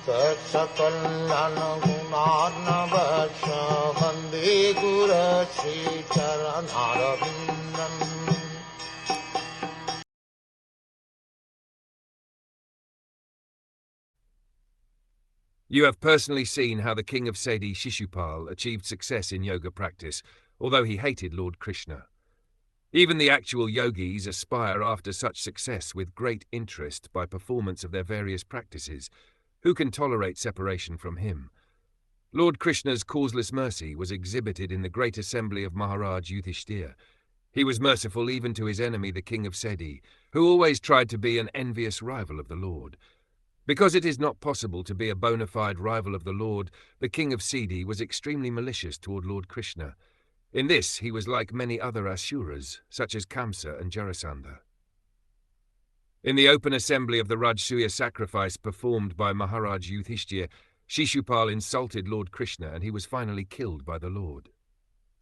Saksakallan gunarnavasya Vande Guru Sri Charanarvindam. You have personally seen how the king of Seti, Sishupal, achieved success in yoga practice, although he hated Lord Krishna. Even the actual yogis aspire after such success with great interest by performance of their various practices. Who can tolerate separation from him? Lord Krishna's causeless mercy was exhibited in the great assembly of Maharaj Yudhishthira. He was merciful even to his enemy, the king of Seti, who always tried to be an envious rival of the Lord. Because it is not possible to be a bona fide rival of the Lord, the king of Seti was extremely malicious toward Lord Krishna. In this, he was like many other asuras, such as Kamsa and Jarasandha. In the open assembly of the Rajsuya sacrifice performed by Maharaj Yudhishthira, Sishupal insulted Lord Krishna and he was finally killed by the Lord.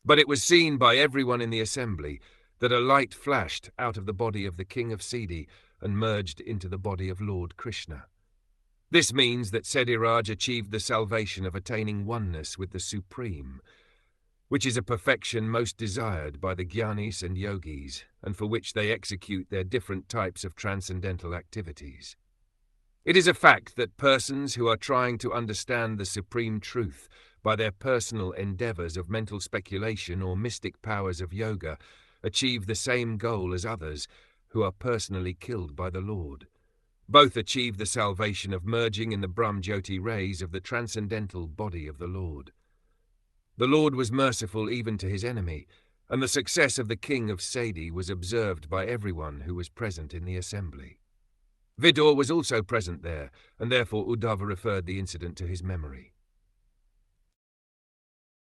But it was seen by everyone in the assembly that a light flashed out of the body of the king of Seti and merged into the body of Lord Krishna. This means that Sediraj achieved the salvation of attaining oneness with the Supreme, which is a perfection most desired by the Jnanis and Yogis, and for which they execute their different types of transcendental activities. It is a fact that persons who are trying to understand the supreme truth by their personal endeavors of mental speculation or mystic powers of yoga achieve the same goal as others who are personally killed by the Lord. Both achieve the salvation of merging in the Brahmjyoti rays of the transcendental body of the Lord. The Lord was merciful even to his enemy, and the success of the king of Seti was observed by everyone who was present in the assembly. Vidur was also present there, and therefore Uddhava referred the incident to his memory.